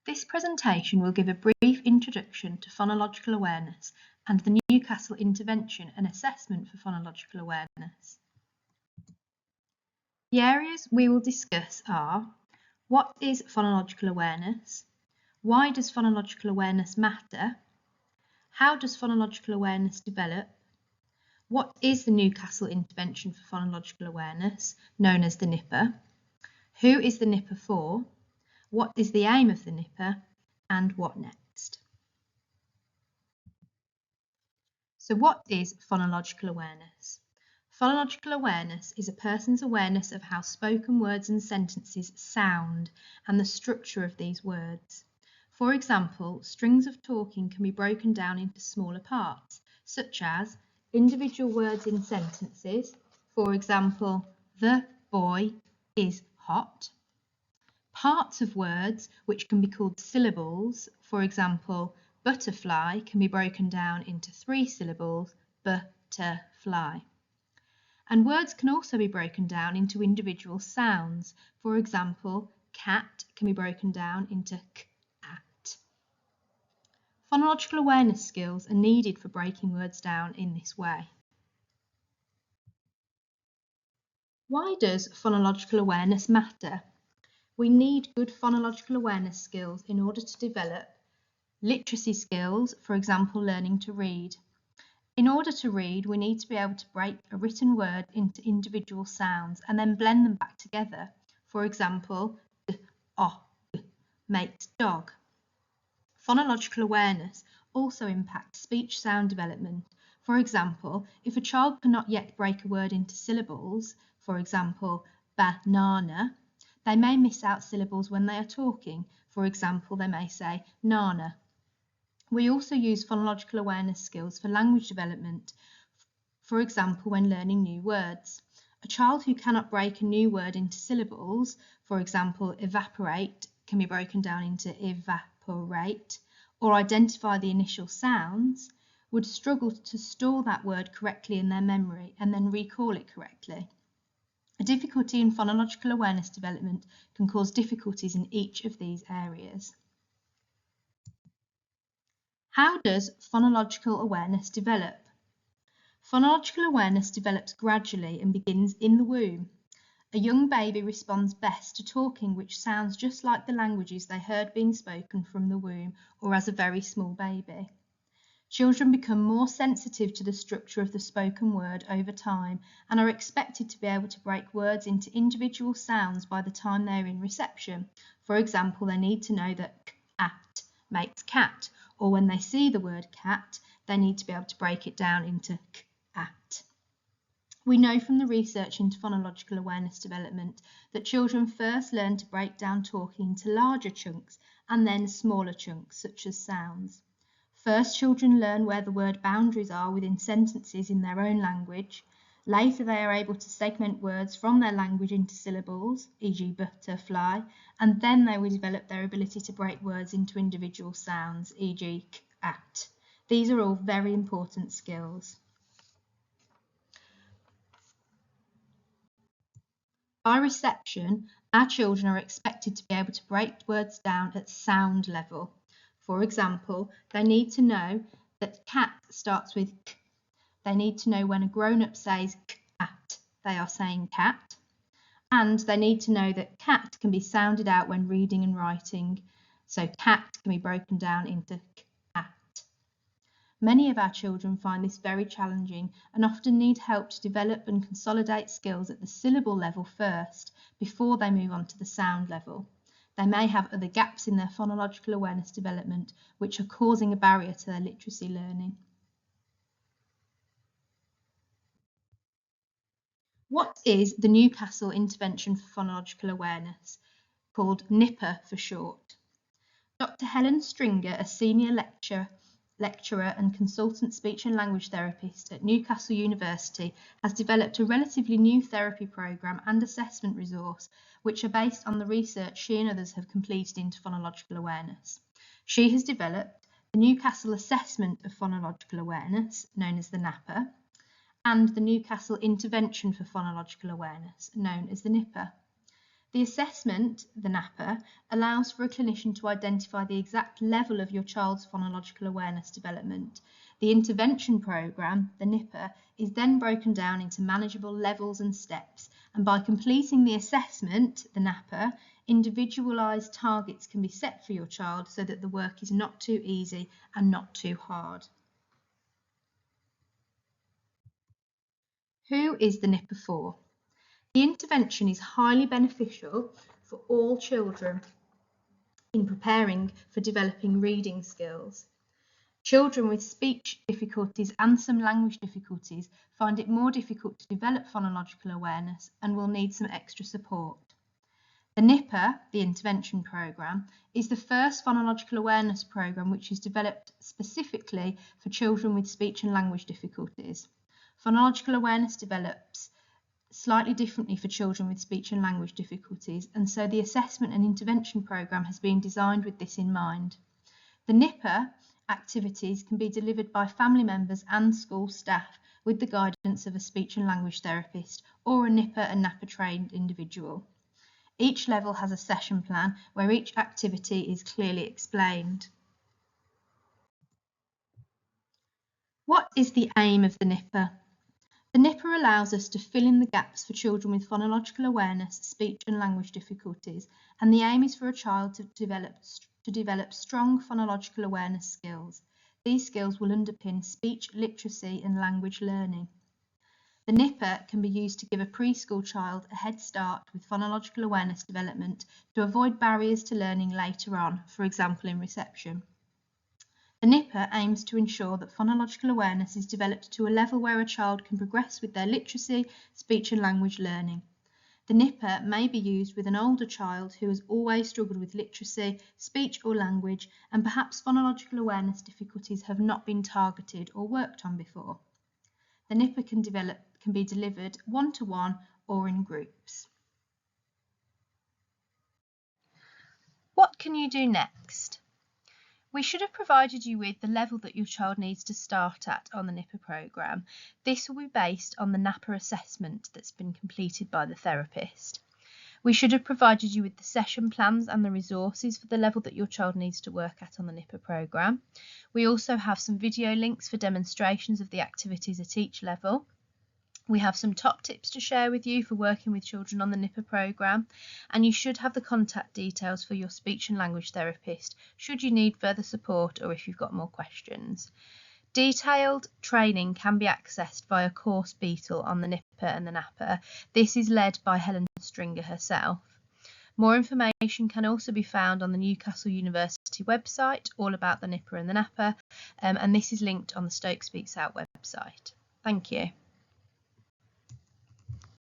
This presentation will give a brief introduction to phonological awareness and the Newcastle intervention and assessment for phonological awareness. The areas we will discuss are: what is phonological awareness? Why does phonological awareness matter? How does phonological awareness develop? What is the Newcastle intervention for phonological awareness, known as the NIPA? Who is the NIPA for? What is the aim of the NIPA? And what next? So what is phonological awareness? Phonological awareness is a person's awareness of how spoken words and sentences sound and the structure of these words. For example, strings of talking can be broken down into smaller parts, such as individual words in sentences. For example, the boy is hot. Parts of words, which can be called syllables. For example, butterfly can be broken down into 3 syllables, butterfly. And words can also be broken down into individual sounds. For example, cat can be broken down into k-at. Phonological awareness skills are needed for breaking words down in this way. Why does phonological awareness matter? We need good phonological awareness skills in order to develop literacy skills, for example, learning to read. In order to read, we need to be able to break a written word into individual sounds and then blend them back together. For example, makes dog. Phonological awareness also impacts speech sound development. For example, if a child cannot yet break a word into syllables, for example, banana, they may miss out syllables when they are talking. For example, they may say nana. We also use phonological awareness skills for language development, for example, when learning new words. A child who cannot break a new word into syllables, for example, evaporate can be broken down into evaporate, or identify the initial sounds, would struggle to store that word correctly in their memory and then recall it correctly. A difficulty in phonological awareness development can cause difficulties in each of these areas. How does phonological awareness develop? Phonological awareness develops gradually and begins in the womb. A young baby responds best to talking which sounds just like the languages they heard being spoken from the womb or as a very small baby. Children become more sensitive to the structure of the spoken word over time and are expected to be able to break words into individual sounds by the time they are in reception. For example, they need to know that cat makes cat, or when they see the word cat, they need to be able to break it down into k-at. We know from the research into phonological awareness development that children first learn to break down talking into larger chunks and then smaller chunks, such as sounds. First, children learn where the word boundaries are within sentences in their own language. Later, they are able to segment words from their language into syllables, e.g. butterfly, and then they will develop their ability to break words into individual sounds, e.g. k-at. These are all very important skills. By reception, our children are expected to be able to break words down at sound level. For example, they need to know that cat starts with k. They need to know when a grown-up says cat, they are saying cat. And they need to know that cat can be sounded out when reading and writing. So cat can be broken down into cat. Many of our children find this very challenging and often need help to develop and consolidate skills at the syllable level first, before they move on to the sound level. They may have other gaps in their phonological awareness development which are causing a barrier to their literacy learning. What is the Newcastle Intervention for Phonological Awareness, called NIPA for short? Dr. Helen Stringer, a senior lecturer and consultant speech and language therapist at Newcastle University, has developed a relatively new therapy programme and assessment resource which are based on the research she and others have completed into phonological awareness. She has developed the Newcastle Assessment of Phonological Awareness, known as the NAPA, and the Newcastle Intervention for Phonological Awareness, known as the NIPA. The assessment, the NIPA, allows for a clinician to identify the exact level of your child's phonological awareness development. The intervention programme, the NIPA, is then broken down into manageable levels and steps, and by completing the assessment, the NIPA, individualised targets can be set for your child so that the work is not too easy and not too hard. Who is the NIPA for? The intervention is highly beneficial for all children in preparing for developing reading skills. Children with speech difficulties and some language difficulties find it more difficult to develop phonological awareness and will need some extra support. The NIPA, the intervention programme, is the first phonological awareness programme which is developed specifically for children with speech and language difficulties. Phonological awareness develops slightly differently for children with speech and language difficulties, and so the assessment and intervention programme has been designed with this in mind. The NIPA activities can be delivered by family members and school staff with the guidance of a speech and language therapist or a NIPA and NAPA trained individual. Each level has a session plan where each activity is clearly explained. What is the aim of the NIPA? The NIPA allows us to fill in the gaps for children with phonological awareness, speech and language difficulties, and the aim is for a child to develop strong phonological awareness skills. These skills will underpin speech literacy and language learning. The NIPA can be used to give a preschool child a head start with phonological awareness development to avoid barriers to learning later on, for example in reception. The NIPA aims to ensure that phonological awareness is developed to a level where a child can progress with their literacy, speech and language learning. The NIPA may be used with an older child who has always struggled with literacy, speech or language, and perhaps phonological awareness difficulties have not been targeted or worked on before. The NIPA can be delivered one-to-one or in groups. What can you do next? We should have provided you with the level that your child needs to start at on the NIPA programme. This will be based on the NAPA assessment that's been completed by the therapist. We should have provided you with the session plans and the resources for the level that your child needs to work at on the NIPA programme. We also have some video links for demonstrations of the activities at each level. We have some top tips to share with you for working with children on the NIPA programme, and you should have the contact details for your speech and language therapist should you need further support or if you've got more questions. Detailed training can be accessed via Course Beetle on the NIPA and the NAPA. This is led by Helen Stringer herself. More information can also be found on the Newcastle University website, all about the NIPA and the NAPA, and this is linked on the Stoke Speaks Out website. Thank you.